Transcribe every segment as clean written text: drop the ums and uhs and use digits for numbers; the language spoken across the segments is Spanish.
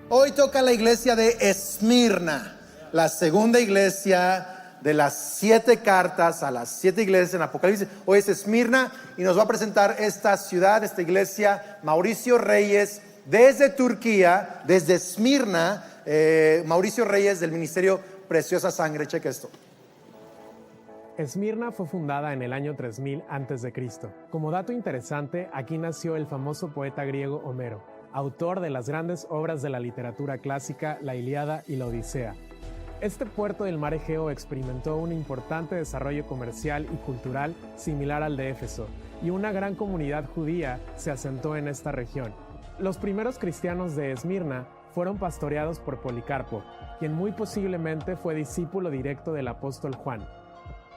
Hoy toca la iglesia de Esmirna, la segunda iglesia de las 7 cartas a las 7 iglesias en Apocalipsis. Hoy es Esmirna y nos va a presentar esta ciudad, esta iglesia, Mauricio Reyes, desde Turquía, desde Esmirna, Mauricio Reyes del Ministerio Preciosa Sangre. Cheque esto. Esmirna fue fundada en el año 3000 a.C. Como dato interesante, aquí nació el famoso poeta griego Homero, autor de las grandes obras de la literatura clásica, la Ilíada y la Odisea. Este puerto del mar Egeo experimentó un importante desarrollo comercial y cultural similar al de Éfeso, y una gran comunidad judía se asentó en esta región. Los primeros cristianos de Esmirna fueron pastoreados por Policarpo, quien muy posiblemente fue discípulo directo del apóstol Juan.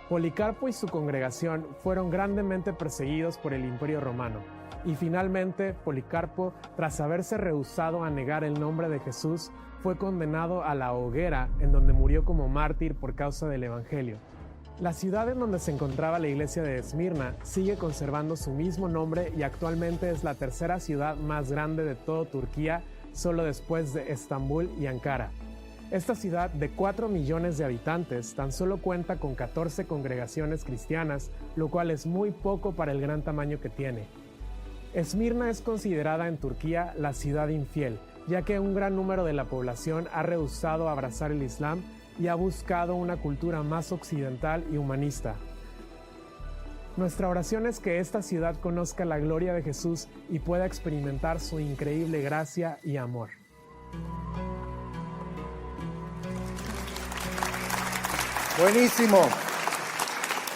Policarpo y su congregación fueron grandemente perseguidos por el Imperio Romano, y finalmente Policarpo, tras haberse rehusado a negar el nombre de Jesús, fue condenado a la hoguera, en donde murió como mártir por causa del Evangelio. La ciudad en donde se encontraba la iglesia de Esmirna sigue conservando su mismo nombre y actualmente es la tercera ciudad más grande de toda Turquía, solo después de Estambul y Ankara. Esta ciudad de 4 millones de habitantes tan solo cuenta con 14 congregaciones cristianas, lo cual es muy poco para el gran tamaño que tiene. Esmirna es considerada en Turquía la ciudad infiel, ya que un gran número de la población ha rehusado abrazar el Islam y ha buscado una cultura más occidental y humanista. Nuestra oración es que esta ciudad conozca la gloria de Jesús y pueda experimentar su increíble gracia y amor. Buenísimo.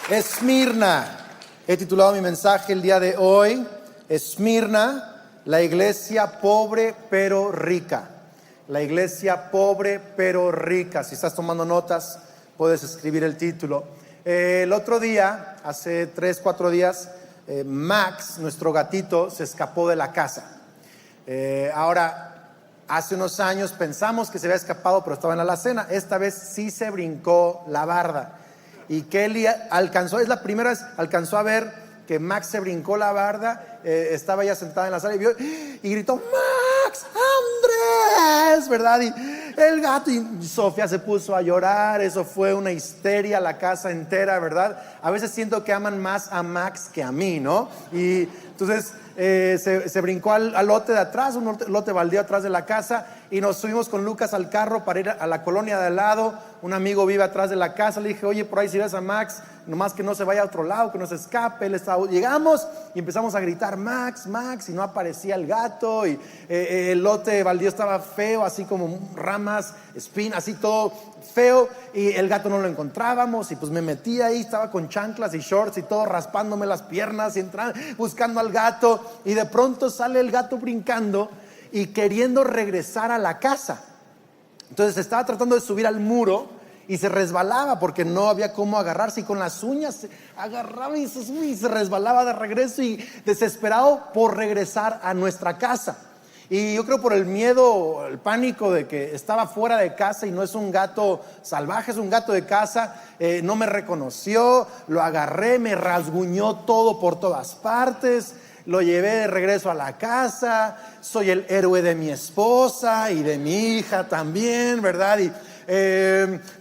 Esmirna. He titulado mi mensaje el día de hoy, Esmirna, la iglesia pobre pero rica. La iglesia pobre pero rica. Si estás tomando notas, puedes escribir el título. El otro día, hace 3-4 días, Max, nuestro gatito, se escapó de la casa. Hace unos años pensamos que se había escapado, pero estaba en la alacena. Esta vez sí se brincó la barda. Y Kelly alcanzó, es la primera vez, alcanzó a ver que Max se brincó la barda. Estaba ya sentada en la sala y vio y gritó: ¡Max! ¡Andrés! ¿Verdad? Y el gato, y Sofía se puso a llorar. Eso fue una histeria, la casa entera, ¿verdad? A veces siento que aman más a Max que a mí, ¿no? Y entonces se brincó al lote de atrás, un lote baldío atrás de la casa, y nos subimos con Lucas al carro para ir a la colonia de al lado. Un amigo vive atrás de la casa. Le dije: oye, por ahí si ves a Max, nomás que no se vaya a otro lado, que no se escape. Llegamos y empezamos a gritar: Max, Max, y no aparecía el gato. Y el lote baldío estaba feo, así como ramas, espinas, así todo feo, y el gato no lo encontrábamos. Y pues me metí ahí, estaba con chanclas y shorts y todo, raspándome las piernas y entrando, buscando al gato. Y de pronto sale el gato brincando y queriendo regresar a la casa. Entonces estaba tratando de subir al muro y se resbalaba porque no había cómo agarrarse, y con las uñas se agarraba y se resbalaba de regreso, y desesperado por regresar a nuestra casa. Y yo creo por el miedo, el pánico de que estaba fuera de casa y no es un gato salvaje, es un gato de casa, no me reconoció, lo agarré, me rasguñó todo por todas partes. Lo llevé de regreso a la casa. Soy el héroe de mi esposa y de mi hija también, ¿verdad? Y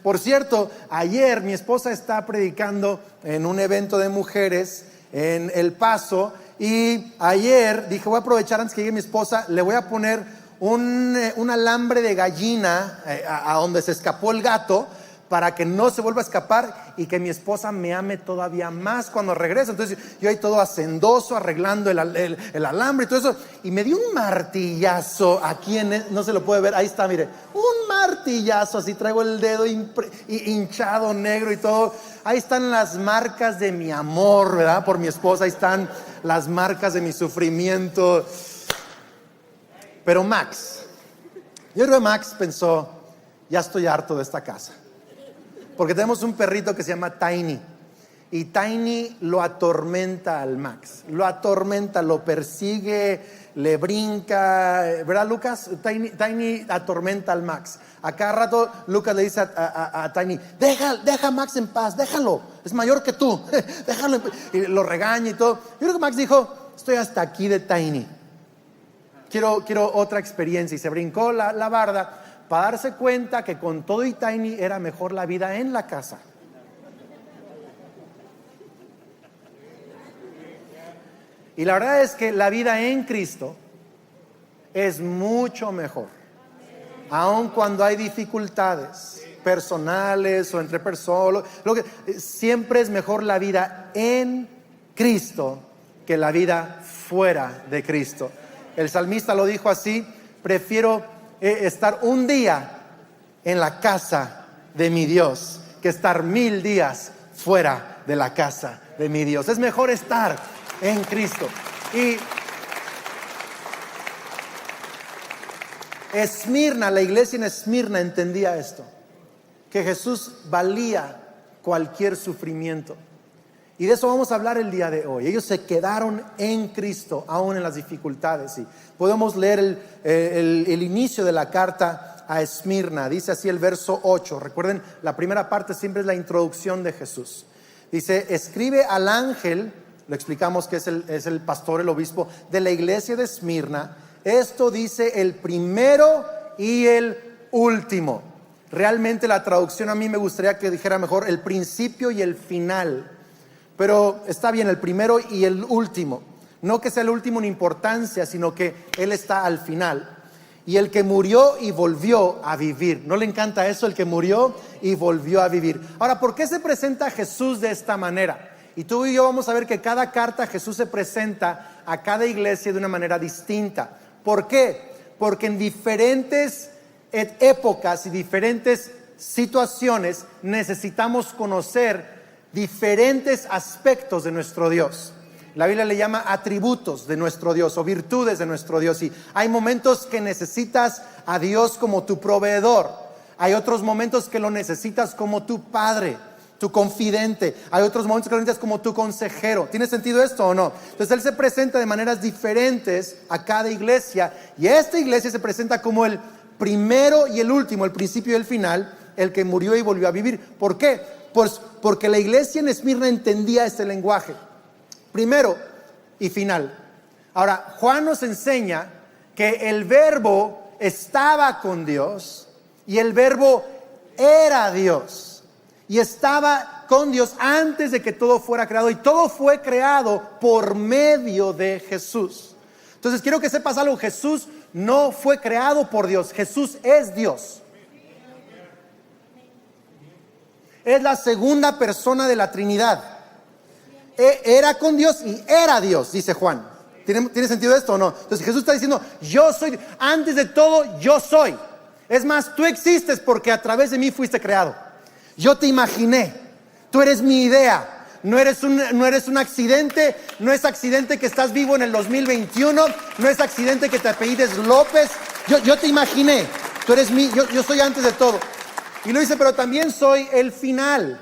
por cierto, ayer mi esposa está predicando en un evento de mujeres en El Paso, y ayer dije: voy a aprovechar antes que llegue mi esposa, le voy a poner un alambre de gallina a donde se escapó el gato, para que no se vuelva a escapar y que mi esposa me ame todavía más cuando regrese. Entonces yo ahí todo hacendoso, arreglando el alambre y todo eso, y me dio un martillazo aquí no se lo puede ver, ahí está, mire, un martillazo, así traigo el dedo hinchado, negro y todo. Ahí están las marcas de mi amor, ¿verdad? Por mi esposa, ahí están las marcas de mi sufrimiento. Pero Max, yo creo que Max pensó: ya estoy harto de esta casa. Porque tenemos un perrito que se llama Tiny, y Tiny lo atormenta al Max, lo atormenta, lo persigue, le brinca, ¿verdad, Lucas? Tiny atormenta al Max. A cada rato Lucas le dice a Tiny: deja a Max en paz, déjalo, es mayor que tú, déjalo. Y lo regaña y todo. Yo creo que Max dijo: estoy hasta aquí de Tiny. quiero otra experiencia. Y se brincó la barda para darse cuenta que con todo y Tiny era mejor la vida en la casa. Y la verdad es que la vida en Cristo es mucho mejor, aun cuando hay dificultades personales o entre personas. Siempre es mejor la vida en Cristo que la vida fuera de Cristo. El salmista lo dijo así: prefiero estar un día en la casa de mi Dios que estar 1000 días fuera de la casa de mi Dios. Es mejor estar en Cristo. Y Esmirna, la iglesia en Esmirna entendía esto, que Jesús valía cualquier sufrimiento. Y de eso vamos a hablar el día de hoy. Ellos se quedaron en Cristo aún en las dificultades. Y podemos leer el inicio de la carta a Esmirna. Dice así el verso 8. Recuerden, la primera parte siempre es la introducción de Jesús. Dice: escribe al ángel, lo explicamos que es el pastor, el obispo de la iglesia de Esmirna. Esto dice el primero y el último. Realmente la traducción a mí me gustaría que dijera mejor el principio y el final. Pero está bien, el primero y el último. No que sea el último en importancia, sino que Él está al final. Y el que murió y volvió a vivir. ¿No le encanta eso? El que murió y volvió a vivir. Ahora, ¿por qué se presenta a Jesús de esta manera? Y tú y yo vamos a ver que cada carta Jesús se presenta a cada iglesia de una manera distinta. ¿Por qué? Porque en diferentes épocas y diferentes situaciones necesitamos conocer diferentes aspectos de nuestro Dios. La Biblia le llama atributos de nuestro Dios o virtudes de nuestro Dios. Y hay momentos que necesitas a Dios como tu proveedor. Hay otros momentos que lo necesitas como tu padre, tu confidente. Hay otros momentos que lo necesitas como tu consejero. ¿Tiene sentido esto o no? Entonces Él se presenta de maneras diferentes a cada iglesia. Y esta iglesia se presenta como el primero y el último, el principio y el final, el que murió y volvió a vivir. ¿Por qué? Pues porque la iglesia en Esmirna entendía este lenguaje, primero y final. Ahora, Juan nos enseña que el verbo estaba con Dios y el verbo era Dios y estaba con Dios antes de que todo fuera creado, y todo fue creado por medio de Jesús. Entonces quiero que sepas algo: Jesús no fue creado por Dios, Jesús es Dios. Es la segunda persona de la Trinidad. Era con Dios y era Dios, dice Juan. ¿Tiene sentido esto o no? Entonces Jesús está diciendo: yo soy, antes de todo yo soy. Es más, tú existes porque a través de mí fuiste creado. Yo te imaginé, tú eres mi idea. No eres un accidente. No es accidente que estás vivo en el 2021. No es accidente que te apellides López. Yo te imaginé. Tú eres yo soy antes de todo. Y lo dice: pero también soy el final.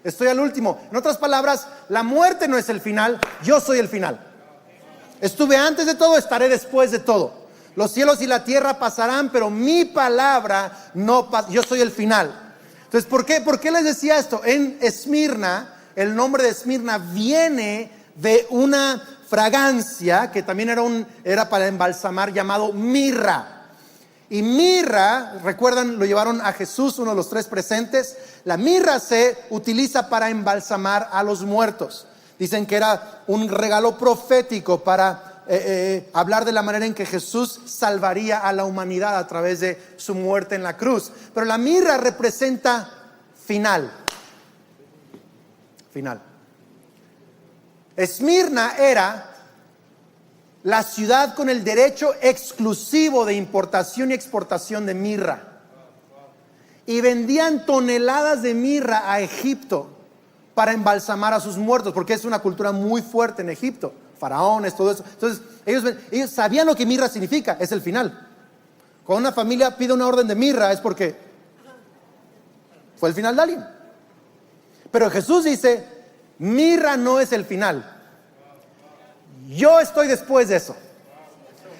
Estoy al último. En otras palabras, la muerte no es el final, yo soy el final. Estuve antes de todo, estaré después de todo. Los cielos y la tierra pasarán, pero mi palabra no pasará. Yo soy el final. Entonces, ¿por qué les decía esto? En Esmirna, el nombre de Esmirna viene de una fragancia que también era para embalsamar, llamado mirra. Y mirra, recuerdan, lo llevaron a Jesús, uno de los 3 presentes. La mirra se utiliza para embalsamar a los muertos. Dicen que era un regalo profético para hablar de la manera en que Jesús salvaría a la humanidad a través de su muerte en la cruz. Pero la mirra representa final. Esmirna era la ciudad con el derecho exclusivo de importación y exportación de mirra. Y vendían toneladas de mirra a Egipto para embalsamar a sus muertos, porque es una cultura muy fuerte en Egipto. Faraones, todo eso. Entonces, ellos sabían lo que mirra significa, es el final. Cuando una familia pide una orden de mirra es porque fue el final de alguien. Pero Jesús dice: mirra no es el final. Yo estoy después de eso.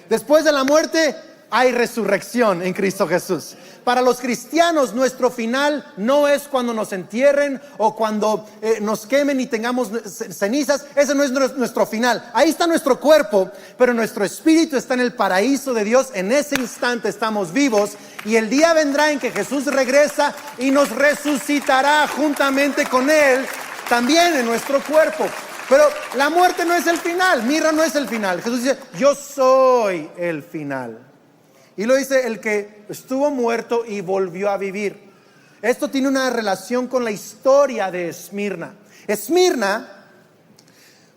Después de la muerte hay resurrección en Cristo Jesús. Para los cristianos, nuestro final no es cuando nos entierren o cuando nos quemen y tengamos cenizas. Ese no es nuestro final. Ahí está nuestro cuerpo, pero nuestro espíritu está en el paraíso de Dios. En ese instante estamos vivos y el día vendrá en que Jesús regresa y nos resucitará juntamente con Él, también en nuestro cuerpo. Pero la muerte no es el final, Mirra no es el final. Jesús dice, yo soy el final. Y lo dice el que estuvo muerto y volvió a vivir. Esto tiene una relación con la historia de Esmirna. Esmirna,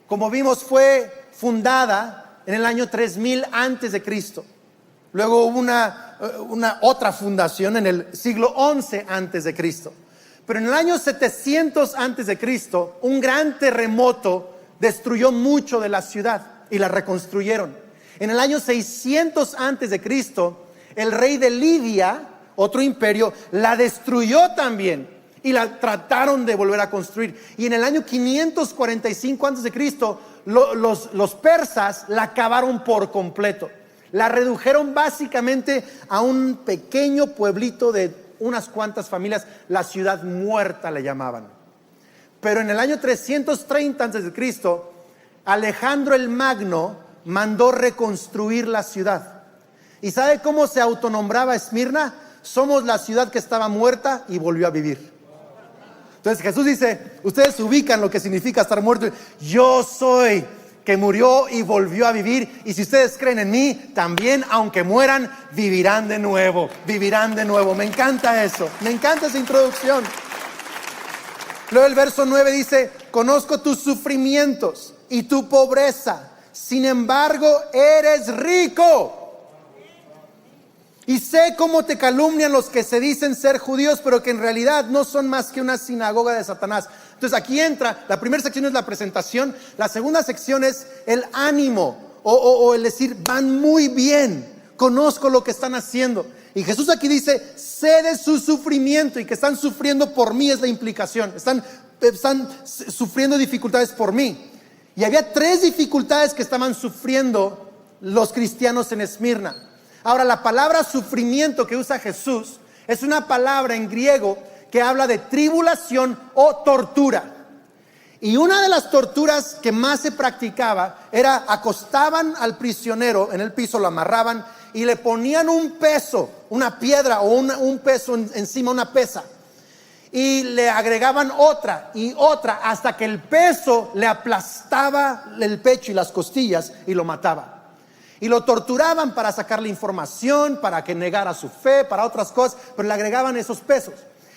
como vimos, fue fundada en el año 3000 antes de Cristo. Luego hubo una otra fundación en el siglo 11 antes de Cristo. Pero en el año 700 antes de Cristo, un gran terremoto destruyó mucho de la ciudad y la reconstruyeron. En el año 600 antes de Cristo, el rey de Lidia, otro imperio, la destruyó también y la trataron de volver a construir. Y en el año 545 antes de Cristo, los persas la acabaron por completo. La redujeron básicamente a un pequeño pueblito de unas cuantas familias, la ciudad muerta le llamaban. Pero en el año 330 antes de Cristo, Alejandro el Magno mandó reconstruir la ciudad. ¿Y sabe cómo se autonombraba Esmirna? Somos la ciudad que estaba muerta y volvió a vivir. Entonces Jesús dice, ustedes ubican lo que significa estar muerto. Yo soy que murió y volvió a vivir, y si ustedes creen en mí, también aunque mueran, vivirán de nuevo, vivirán de nuevo. Me encanta eso, me encanta esa introducción. Luego el verso 9 dice, conozco tus sufrimientos y tu pobreza, sin embargo eres rico. Y sé cómo te calumnian los que se dicen ser judíos, pero que en realidad no son más que una sinagoga de Satanás. Entonces aquí entra, la primera sección es la presentación, la segunda sección es el ánimo, o el decir, van muy bien, conozco lo que están haciendo. Y Jesús aquí dice, sé de su sufrimiento y que están sufriendo por mí, es la implicación, están sufriendo dificultades por mí. Y había 3 dificultades que estaban sufriendo los cristianos en Esmirna. Ahora, la palabra sufrimiento que usa Jesús es una palabra en griego que habla de tribulación o tortura. Y una de las torturas que más se practicaba era acostaban al prisionero en el piso, lo amarraban y le ponían un peso, una piedra o un peso encima, una pesa. Y le agregaban otra y otra hasta que el peso le aplastaba el pecho y las costillas y lo mataba. Y lo torturaban para sacarle información, para que negara su fe, para otras cosas, pero le agregaban esos pesos.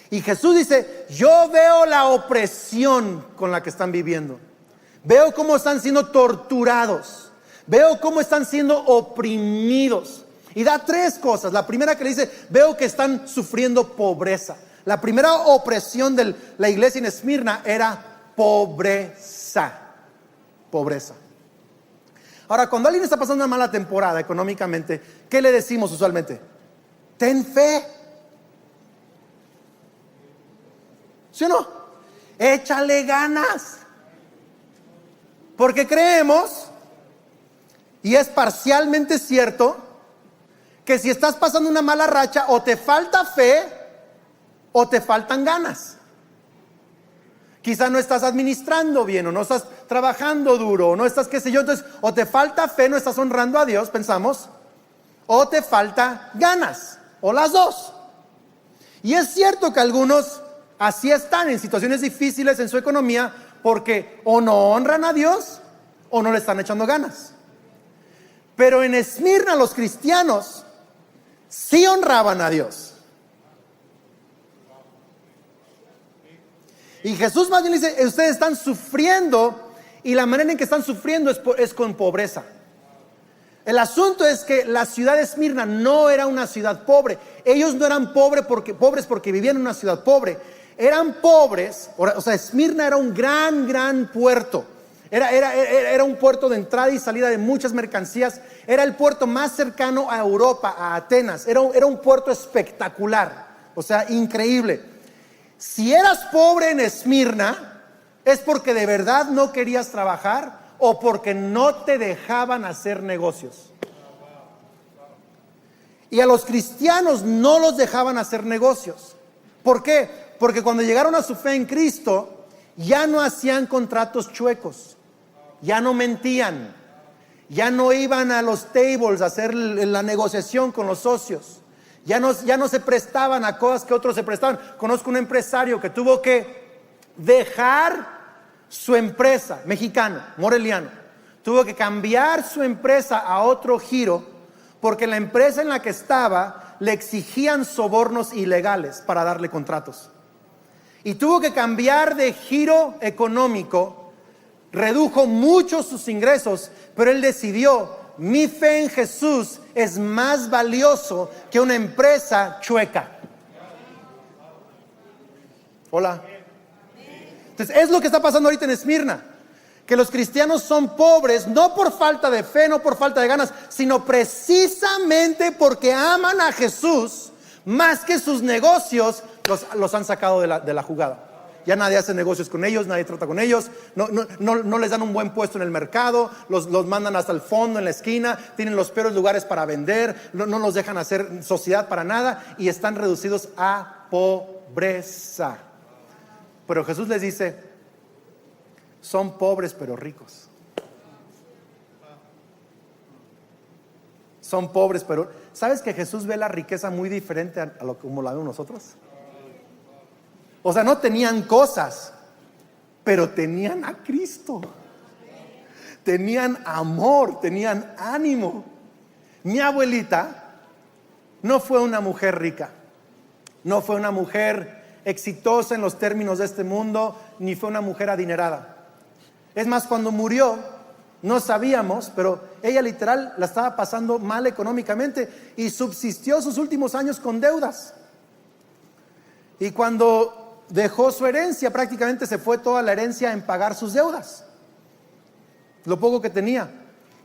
Y Jesús dice, yo veo la opresión con la que están viviendo. Veo cómo están siendo torturados. Veo cómo están siendo oprimidos. Y da 3 cosas. La primera que le dice, veo que están sufriendo pobreza. La primera opresión de la iglesia en Esmirna era pobreza. Pobreza. Ahora, cuando alguien está pasando una mala temporada económicamente, ¿qué le decimos usualmente? Ten fe. ¿Sí o no? Échale ganas. Porque creemos, y es parcialmente cierto, que si estás pasando una mala racha, o te falta fe, o te faltan ganas. Quizá no estás administrando bien, o no estás trabajando duro, o no estás qué sé yo. Entonces, o te falta fe, no estás honrando a Dios, pensamos, o te falta ganas, o las dos. Y es cierto que algunos así están en situaciones difíciles en su economía, porque o no honran a Dios, o no le están echando ganas. Pero en Esmirna los cristianos sí honraban a Dios. Y Jesús más bien dice, ustedes están sufriendo, y la manera en que están sufriendo es con pobreza. El asunto es que la ciudad de Esmirna no era una ciudad pobre. Ellos no eran pobres porque vivían en una ciudad pobre. Eran pobres, o sea, Esmirna era un gran puerto. Era un puerto de entrada y salida de muchas mercancías. Era el puerto más cercano a Europa, a Atenas. Era un puerto espectacular, o sea, increíble. Si eras pobre en Esmirna, es porque de verdad no querías trabajar o porque no te dejaban hacer negocios. Y a los cristianos no los dejaban hacer negocios. ¿Por qué? Porque cuando llegaron a su fe en Cristo, ya no hacían contratos chuecos, ya no mentían, ya no iban a los tables a hacer la negociación con los socios, ya no se prestaban a cosas que otros se prestaban. Conozco un empresario que tuvo que dejar su empresa, mexicano, moreliano, tuvo que cambiar su empresa a otro giro porque la empresa en la que estaba le exigían sobornos ilegales para darle contratos. Y tuvo que cambiar de giro económico, redujo mucho sus ingresos, pero él decidió: mi fe en Jesús es más valioso que una empresa chueca. Hola. Entonces, es lo que está pasando ahorita en Esmirna, que los cristianos son pobres, no por falta de fe, no por falta de ganas, sino precisamente porque aman a Jesús más que sus negocios. Los han sacado de la jugada. Ya nadie hace negocios con ellos, nadie trata con ellos, no les dan un buen puesto en el mercado, los mandan hasta el fondo, en la esquina, tienen los peores lugares para vender, no los dejan hacer sociedad para nada y están reducidos a pobreza. Pero Jesús les dice: son pobres pero ricos. Son pobres pero... ¿Sabes que Jesús ve la riqueza muy diferente a lo como la vemos nosotros? O sea, no tenían cosas, pero tenían a Cristo. Tenían amor, tenían ánimo. Mi abuelita no fue una mujer rica, no fue una mujer exitosa en los términos de este mundo, ni fue una mujer adinerada. Es más, cuando murió, no sabíamos, pero ella literal la estaba pasando mal económicamente y subsistió sus últimos años con deudas. Y cuando dejó su herencia, prácticamente se fue toda la herencia en pagar sus deudas, lo poco que tenía.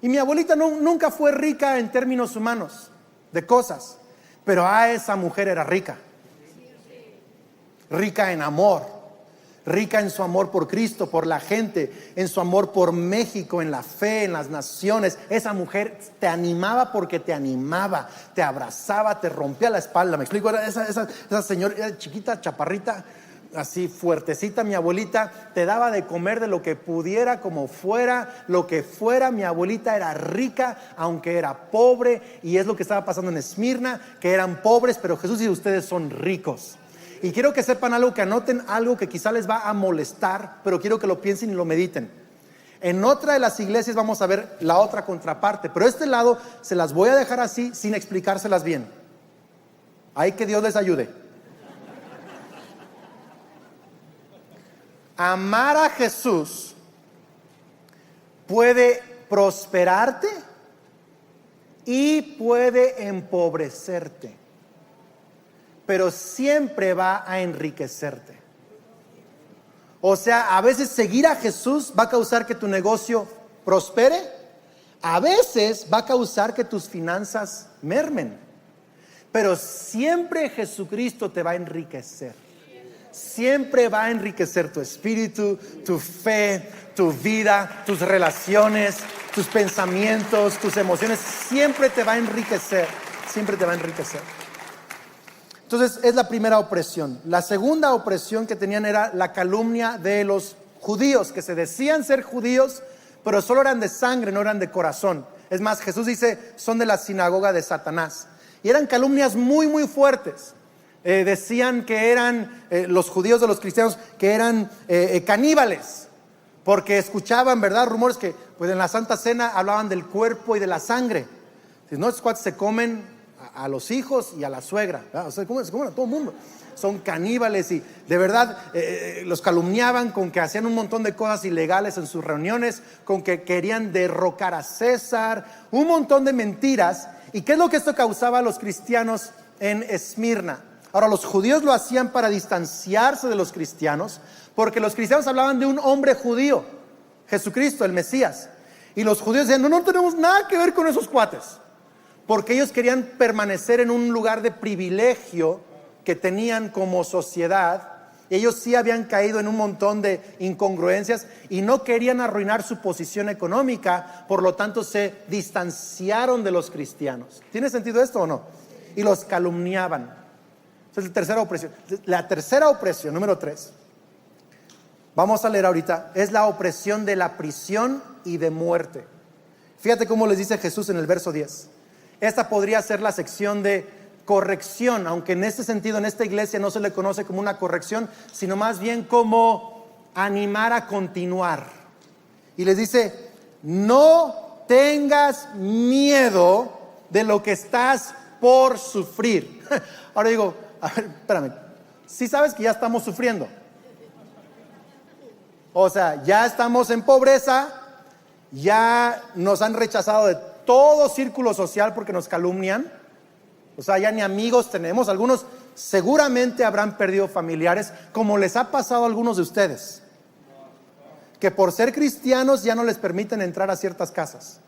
Y mi abuelita nunca fue rica en términos humanos, de cosas, pero esa mujer era rica. Rica en amor, rica en su amor por Cristo, por la gente, en su amor por México, en la fe, en las naciones. Esa mujer te animaba porque te animaba, te abrazaba, te rompía la espalda. ¿Me explico? Era esa señora chiquita, chaparrita, así fuertecita. Mi abuelita te daba de comer de lo que pudiera, como fuera, lo que fuera. Mi abuelita era rica, aunque era pobre, y es lo que estaba pasando en Esmirna, que eran pobres, pero Jesús dice: ustedes son ricos. Y quiero que sepan algo, que anoten algo que quizá les va a molestar, pero quiero que lo piensen y lo mediten. En otra de las iglesias vamos a ver la otra contraparte, pero este lado se las voy a dejar así, sin explicárselas bien. Ahí que Dios les ayude. Amar a Jesús puede prosperarte y puede empobrecerte, pero siempre va a enriquecerte. O sea, a veces seguir a Jesús va a causar que tu negocio prospere, a veces va a causar que tus finanzas mermen, pero siempre Jesucristo te va a enriquecer. Siempre va a enriquecer tu espíritu, tu fe, tu vida, tus relaciones, tus pensamientos, tus emociones. Siempre te va a enriquecer, siempre te va a enriquecer. Entonces, es la primera opresión. La segunda opresión que tenían era la calumnia de los judíos, que se decían ser judíos, pero solo eran de sangre, no eran de corazón. Es más, Jesús dice: son de la sinagoga de Satanás. Y eran calumnias muy, muy fuertes. Decían que eran, los judíos de los cristianos, que eran caníbales, porque escuchaban, ¿verdad?, rumores que pues en la Santa Cena hablaban del cuerpo y de la sangre. No, estos cuates se comen a los hijos y a la suegra, ¿verdad? O sea, se comen a todo el mundo. Son caníbales y de verdad los calumniaban con que hacían un montón de cosas ilegales en sus reuniones, con que querían derrocar a César, un montón de mentiras. ¿Y qué es lo que esto causaba a los cristianos en Esmirna? Ahora, los judíos lo hacían para distanciarse de los cristianos, porque los cristianos hablaban de un hombre judío, Jesucristo, el Mesías, y los judíos decían: no tenemos nada que ver con esos cuates, porque ellos querían permanecer en un lugar de privilegio que tenían como sociedad. Ellos sí habían caído en un montón de incongruencias y no querían arruinar su posición económica, por lo tanto se distanciaron de los cristianos. ¿Tiene sentido esto o no? y los calumniaban. Esa es la tercera opresión. La tercera opresión, número 3. Vamos a leer ahorita. Es la opresión de la prisión y de muerte. Fíjate cómo les dice Jesús en el verso 10. Esta podría ser la sección de corrección, aunque en este sentido, en esta iglesia no se le conoce como una corrección, sino más bien como animar a continuar. Y les dice: no tengas miedo de lo que estás por sufrir. Ahora digo, a ver, espérame, ¿sí sabes que ya estamos sufriendo? O sea, ya estamos en pobreza, ya nos han rechazado de todo círculo social porque nos calumnian. O sea, ya ni amigos tenemos. Algunos seguramente habrán perdido familiares, como les ha pasado a algunos de ustedes, que por ser cristianos ya no les permiten entrar a ciertas casas.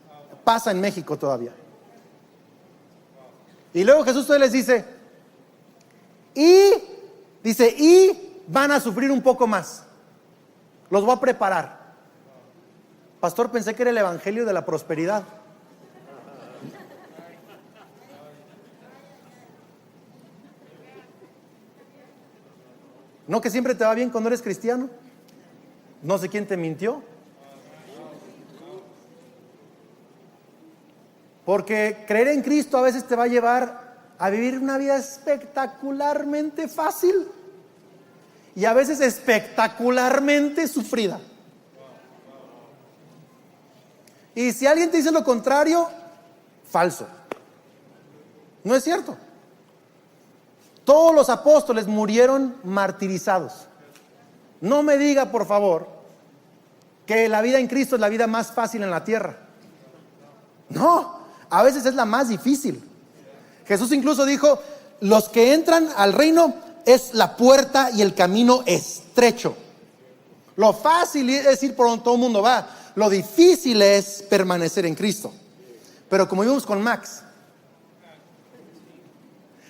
Pasa en México todavía. Y luego Jesús les dice, y van a sufrir un poco más. Los voy a preparar. Pastor, pensé que era el evangelio de la prosperidad. ¿No que siempre te va bien cuando eres cristiano? No sé quién te mintió. Porque creer en Cristo a veces te va a llevar a vivir una vida espectacularmente fácil y a veces espectacularmente sufrida. Y si alguien te dice lo contrario, falso. No es cierto. Todos los apóstoles murieron martirizados. No me diga, por favor, que la vida en Cristo es la vida más fácil en la tierra. No, a veces es la más difícil. Jesús incluso dijo: los que entran al reino es la puerta y el camino estrecho. Lo fácil es ir por donde todo el mundo va. Lo difícil es permanecer en Cristo. Pero como vimos con Max,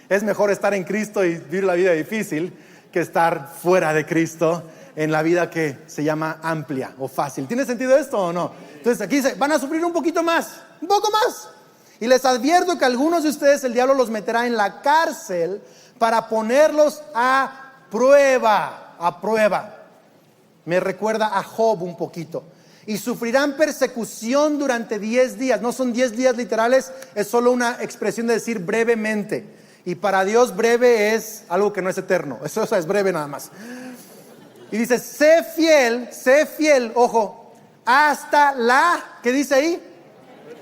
es mejor estar en Cristo y vivir la vida difícil que estar fuera de Cristo en la vida que se llama amplia o fácil. ¿Tiene sentido esto o no? Entonces aquí dice, van a sufrir un poquito más, un poco más. Y les advierto que algunos de ustedes el diablo los meterá en la cárcel para ponerlos a prueba, a prueba. Me recuerda a Job un poquito. Y sufrirán persecución durante 10 días. No son 10 días literales, es solo una expresión de decir brevemente. Y para Dios breve es algo que no es eterno. Eso es breve nada más. Y dice, sé fiel, ojo, hasta la, ¿qué dice ahí?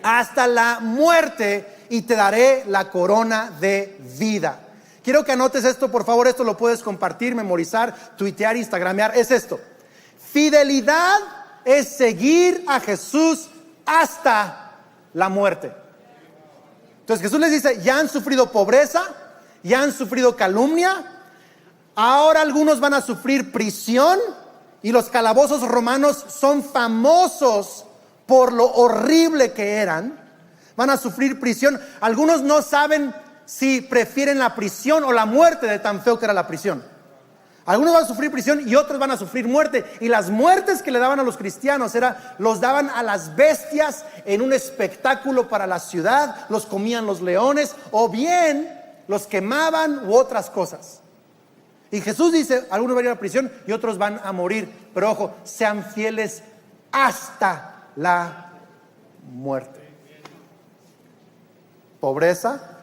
Hasta la muerte, y te daré la corona de vida. Quiero que anotes esto, por favor. Esto lo puedes compartir, memorizar, tuitear, instagramear. Es esto: fidelidad es seguir a Jesús hasta la muerte. Entonces Jesús les dice, ya han sufrido pobreza, ya han sufrido calumnia, ahora algunos van a sufrir prisión, y los calabozos romanos son famosos por lo horrible que eran. Van a sufrir prisión. Algunos no saben si prefieren la prisión o la muerte de tan feo que era la prisión. Algunos van a sufrir prisión y otros van a sufrir muerte. Y las muertes que le daban a los cristianos los daban a las bestias en un espectáculo para la ciudad. Los comían los leones, o bien los quemaban u otras cosas. Y Jesús dice, algunos van a ir a la prisión y otros van a morir. Pero ojo, sean fieles hasta la muerte. Pobreza,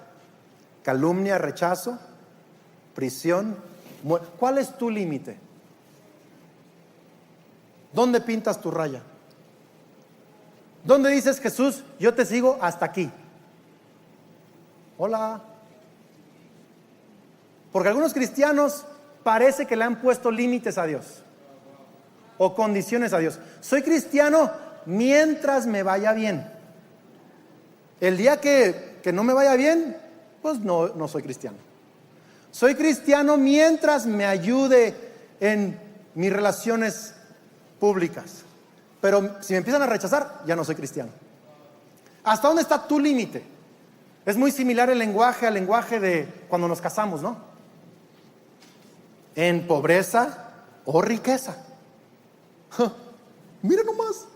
calumnia, rechazo, prisión. ¿Cuál es tu límite? ¿Dónde pintas tu raya? ¿Dónde dices, Jesús, yo te sigo hasta aquí? Hola. Porque algunos cristianos parece que le han puesto límites a Dios o condiciones a Dios. Soy cristiano mientras me vaya bien. El día que no me vaya bien, pues no soy cristiano. Soy cristiano mientras me ayude en mis relaciones públicas. Pero si me empiezan a rechazar, ya no soy cristiano. ¿Hasta dónde está tu límite? Es muy similar el lenguaje al lenguaje de cuando nos casamos, ¿no? En pobreza o riqueza. Mira nomás.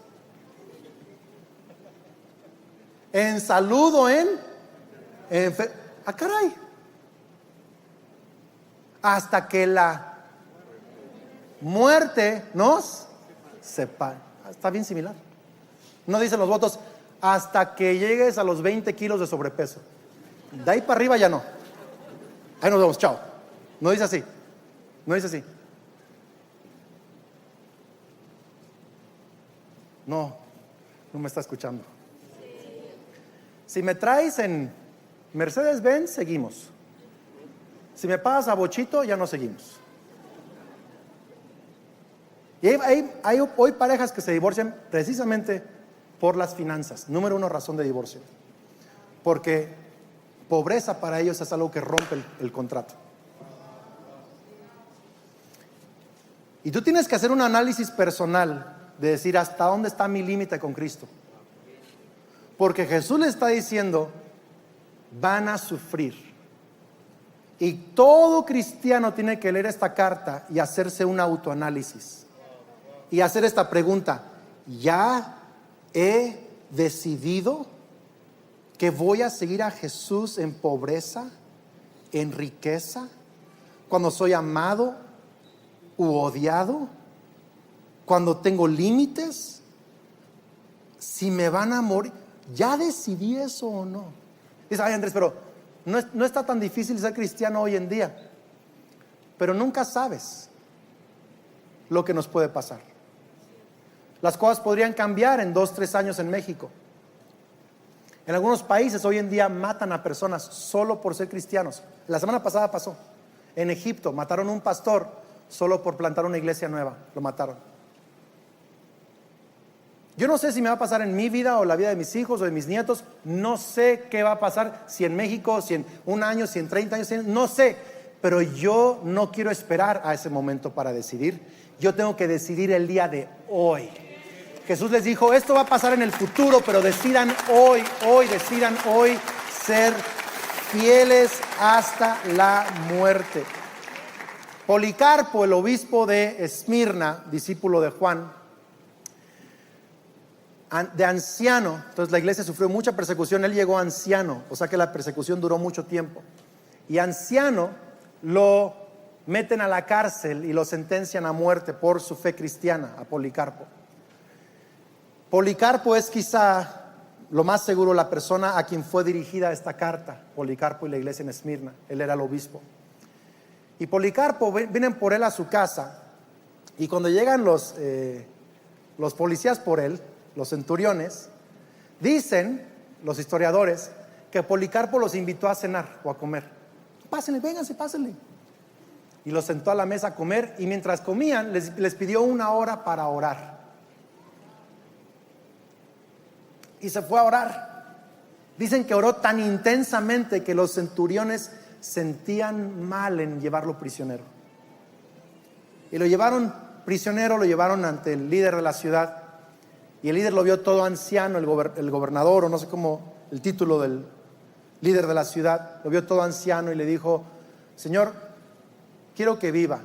En salud o en caray. hasta que la muerte nos separe. Está bien similar. No dicen los votos, hasta que llegues a los 20 kilos de sobrepeso. De ahí para arriba ya no. Ahí nos vemos, chao. No dice así. No dice así. No me está escuchando. Si me traes en Mercedes-Benz, seguimos. Si me pagas a bochito, ya no seguimos. Y hay hoy parejas que se divorcian precisamente por las finanzas. Número 1 razón de divorcio. Porque pobreza para ellos es algo que rompe el contrato. Y tú tienes que hacer un análisis personal de decir hasta dónde está mi límite con Cristo. Porque Jesús le está diciendo, van a sufrir. Y todo cristiano tiene que leer esta carta y hacerse un autoanálisis. Y hacer esta pregunta: ¿ya he decidido que voy a seguir a Jesús en pobreza, en riqueza, cuando soy amado u odiado, cuando tengo límites, si me van a morir? ¿Ya decidí eso o no? Dice, ay Andrés, pero no está tan difícil ser cristiano hoy en día. Pero nunca sabes lo que nos puede pasar. Las cosas podrían cambiar en 2-3 años en México. En algunos países hoy en día matan a personas solo por ser cristianos. La semana pasada pasó. En Egipto mataron a un pastor solo por plantar una iglesia nueva. Lo mataron. Yo no sé si me va a pasar en mi vida o la vida de mis hijos o de mis nietos. No sé qué va a pasar, si en México, si en un año, si en 30 años, no sé. Pero yo no quiero esperar a ese momento para decidir. Yo tengo que decidir el día de hoy. Jesús les dijo, esto va a pasar en el futuro, pero decidan hoy ser fieles hasta la muerte. Policarpo, el obispo de Esmirna, discípulo de Juan, de anciano, entonces la iglesia sufrió mucha persecución, él llegó anciano, o sea que la persecución duró mucho tiempo. Y anciano lo meten a la cárcel y lo sentencian a muerte por su fe cristiana, a Policarpo. Policarpo es quizá lo más seguro la persona a quien fue dirigida esta carta, Policarpo y la iglesia en Esmirna, él era el obispo. Y Policarpo, vienen por él a su casa, y cuando llegan los policías por él, los centuriones, dicen los historiadores que Policarpo los invitó a cenar o a comer. Pásenle, vénganse, pásenle. Y los sentó a la mesa a comer, y mientras comían les pidió 1 hora para orar. Y se fue a orar. Dicen que oró tan intensamente que los centuriones sentían mal en llevarlo prisionero. Y lo llevaron prisionero, lo llevaron ante el líder de la ciudad. Y el líder lo vio todo anciano, el gobernador, o no sé cómo, el título del líder de la ciudad, lo vio todo anciano y le dijo, Señor, quiero que viva,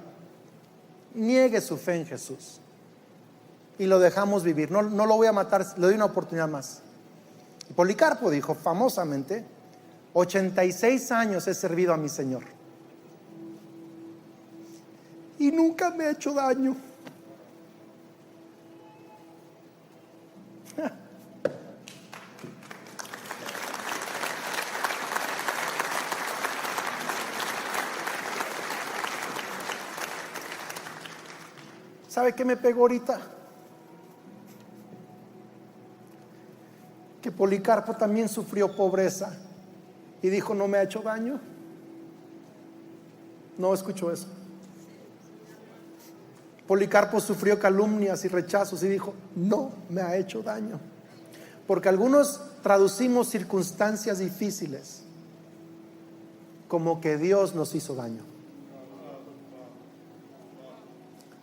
niegue su fe en Jesús. Y lo dejamos vivir, no lo voy a matar, le doy una oportunidad más. Y Policarpo dijo famosamente, 86 años he servido a mi Señor y nunca me ha hecho daño. ¿Sabe qué me pegó ahorita? Que Policarpo también sufrió pobreza y dijo, no me ha hecho daño. No escucho eso. Policarpo sufrió calumnias y rechazos y dijo, no me ha hecho daño. Porque algunos traducimos circunstancias difíciles como que Dios nos hizo daño.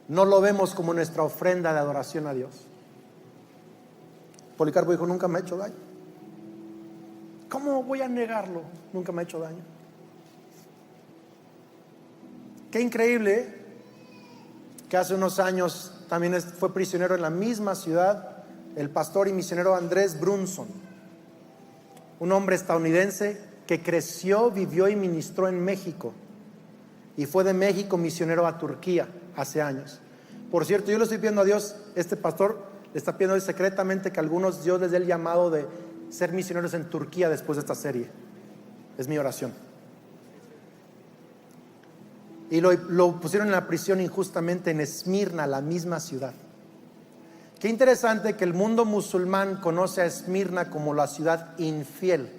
No lo vemos como nuestra ofrenda de adoración a Dios. Policarpo dijo, nunca me ha hecho daño. ¿Cómo voy a negarlo? Nunca me ha hecho daño. Qué increíble que hace unos años también fue prisionero en la misma ciudad el pastor y misionero Andrés Brunson, un hombre estadounidense que creció, vivió y ministró en México. y fue de México misionero a Turquía hace años. Por cierto, yo le estoy pidiendo a Dios, este pastor le está pidiendo hoy secretamente que algunos Dios les dé el llamado de ser misioneros en Turquía después de esta serie. Es mi oración. Y lo pusieron en la prisión injustamente en Esmirna, la misma ciudad. Qué interesante que el mundo musulmán conoce a Esmirna como la ciudad infiel,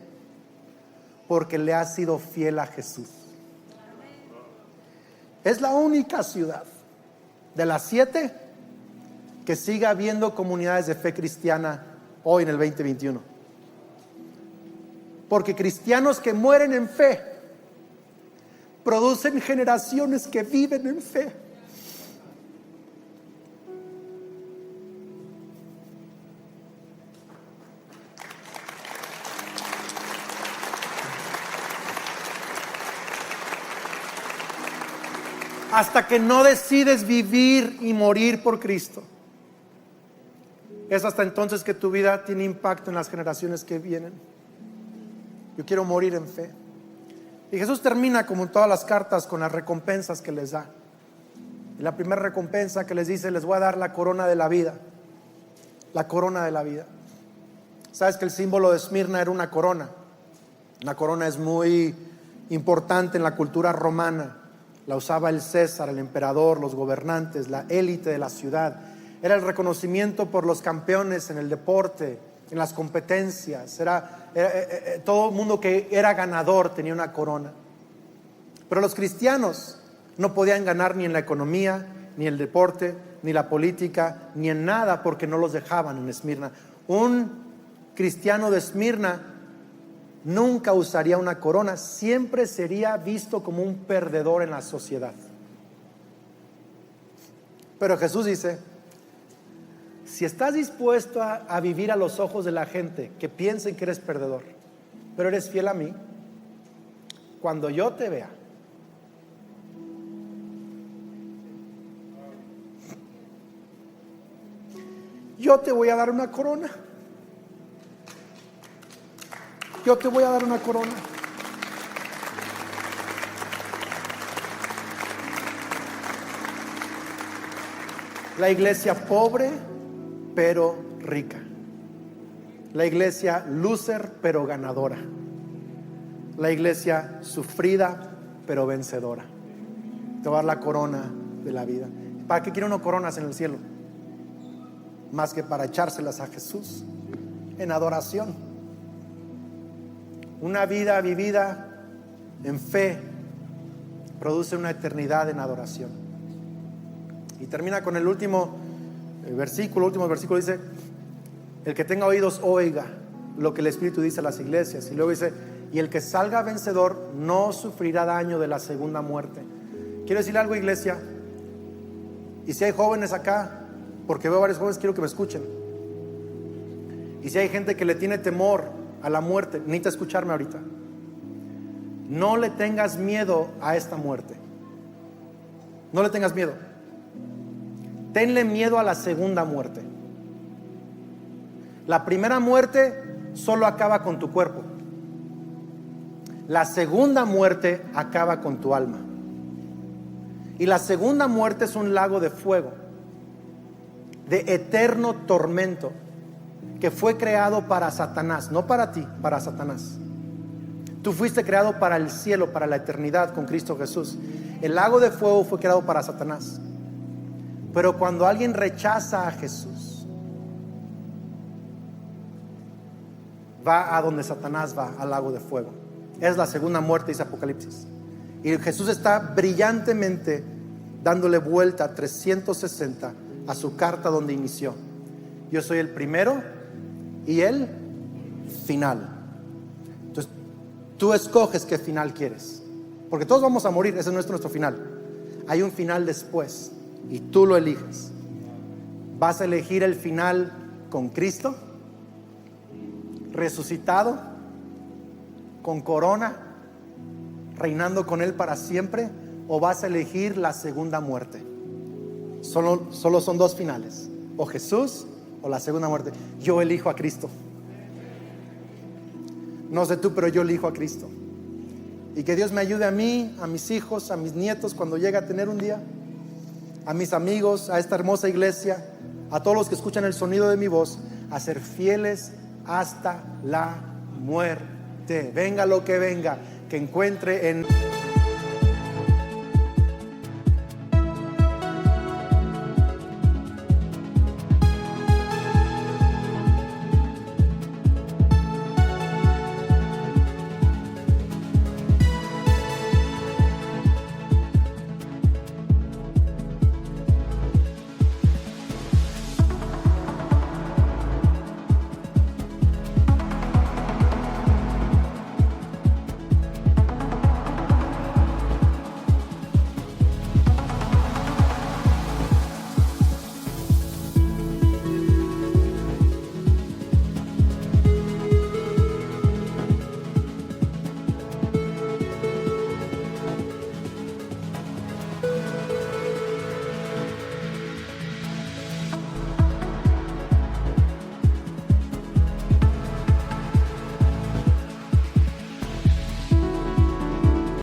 porque le ha sido fiel a Jesús. Es la única ciudad de las 7 que sigue habiendo comunidades de fe cristiana hoy en el 2021. Porque cristianos que mueren en fe producen generaciones que viven en fe. Hasta que no decides vivir y morir por Cristo, es hasta entonces que tu vida tiene impacto en las generaciones que vienen. Yo quiero morir en fe. Y Jesús termina, como en todas las cartas, con las recompensas que les da. Y la primera recompensa que les dice: les voy a dar la corona de la vida. La corona de la vida. Sabes que el símbolo de Esmirna era una corona. Una corona es muy importante en la cultura romana. La usaba el César, el emperador, los gobernantes, la élite de la ciudad. Era el reconocimiento por los campeones en el deporte, en las competencias. Era todo el mundo que era ganador tenía una corona. Pero los cristianos no podían ganar ni en la economía, ni en el deporte, ni la política, ni en nada, porque no los dejaban en Esmirna. Un cristiano de Esmirna nunca usaría una corona, siempre sería visto como un perdedor en la sociedad. Pero Jesús dice: si estás dispuesto a vivir a los ojos de la gente que piensen que eres perdedor, pero eres fiel a mí, cuando yo te vea, yo te voy a dar una corona. Yo te voy a dar una corona. La iglesia pobre pero rica. La iglesia loser pero ganadora. La iglesia sufrida pero vencedora. Te va a dar la corona de la vida. ¿Para qué quiere uno coronas en el cielo? Más que para echárselas a Jesús en adoración. Una vida vivida en fe produce una eternidad en adoración. Y termina con el último versículo dice: el que tenga oídos oiga lo que el Espíritu dice a las iglesias. Y luego dice: y el que salga vencedor no sufrirá daño de la segunda muerte. Quiero decirle algo, iglesia, y si hay jóvenes acá, porque veo varios jóvenes, quiero que me escuchen. Y si hay gente que le tiene temor a la muerte, necesita escucharme ahorita. No le tengas miedo a esta muerte. No le tengas miedo. Tenle miedo a la segunda muerte. La primera muerte solo acaba con tu cuerpo. La segunda muerte acaba con tu alma. Y la segunda muerte es un lago de fuego, de eterno tormento, que fue creado para Satanás, no para ti, para Satanás. Tú fuiste creado para el cielo, para la eternidad con Cristo Jesús. El lago de fuego fue creado para Satanás. Pero cuando alguien rechaza a Jesús, va a donde Satanás va, al lago de fuego. Es la segunda muerte, dice Apocalipsis. Y Jesús está brillantemente dándole vuelta 360 a su carta donde inició: yo soy el primero y el final. Entonces tú escoges qué final quieres, porque todos vamos a morir, ese no es nuestro final. Hay un final después y tú lo eliges. ¿Vas a elegir el final con Cristo resucitado, con corona, reinando con Él para siempre? ¿O vas a elegir la segunda muerte? Solo son dos finales: o Jesús o la segunda muerte. Yo elijo a Cristo. No sé tú, pero yo elijo a Cristo. Y que Dios me ayude a mí, a mis hijos, a mis nietos cuando llegue a tener un día, a mis amigos, a esta hermosa iglesia, a todos los que escuchan el sonido de mi voz, a ser fieles hasta la muerte. Venga lo que venga, que encuentre en...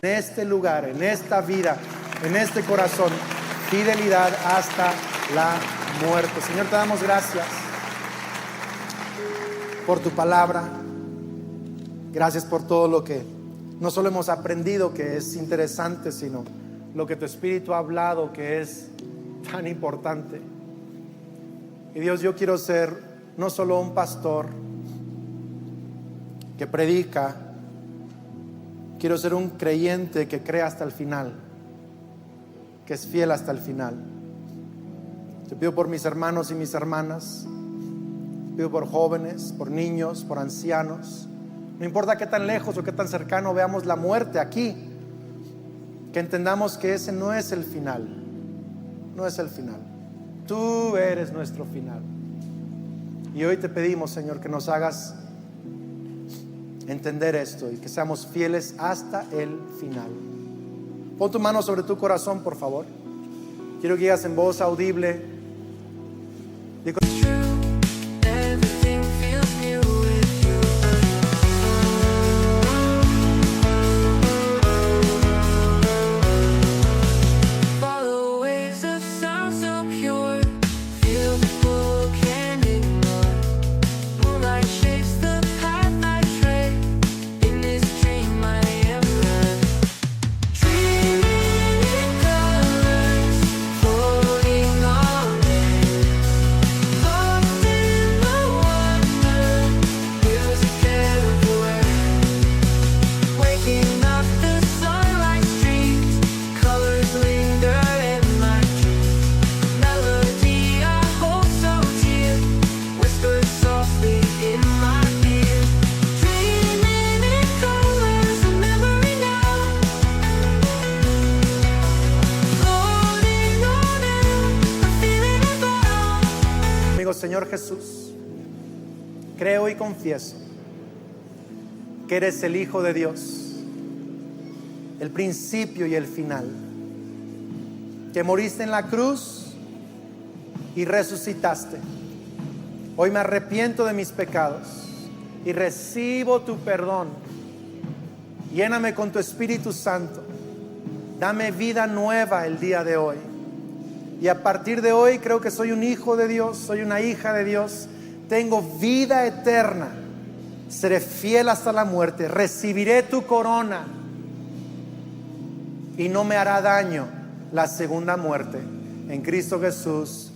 En este lugar, en esta vida, en este corazón, fidelidad hasta la muerte. Señor, te damos gracias por tu palabra. Gracias por todo lo que no solo hemos aprendido, que es interesante, sino lo que tu Espíritu ha hablado, que es tan importante. Y Dios, yo quiero ser no solo un pastor que predica, quiero ser un creyente que cree hasta el final, que es fiel hasta el final. Te pido por mis hermanos y mis hermanas, te pido por jóvenes, por niños, por ancianos. No importa qué tan lejos o qué tan cercano veamos la muerte aquí, que entendamos que ese no es el final, no es el final. Tú eres nuestro final. Y hoy te pedimos, Señor, que nos hagas entender esto y que seamos fieles hasta el final. Pon tu mano sobre tu corazón, por favor. Quiero que digas en voz audible. Digo, Señor Jesús, creo y confieso que eres el Hijo de Dios, el principio y el final, que moriste en la cruz y resucitaste. Hoy me arrepiento de mis pecados y recibo tu perdón. Lléname con tu Espíritu Santo. Dame vida nueva el día de hoy. Y a partir de hoy creo que soy un hijo de Dios, soy una hija de Dios, tengo vida eterna, seré fiel hasta la muerte, recibiré tu corona y no me hará daño la segunda muerte. En Cristo Jesús.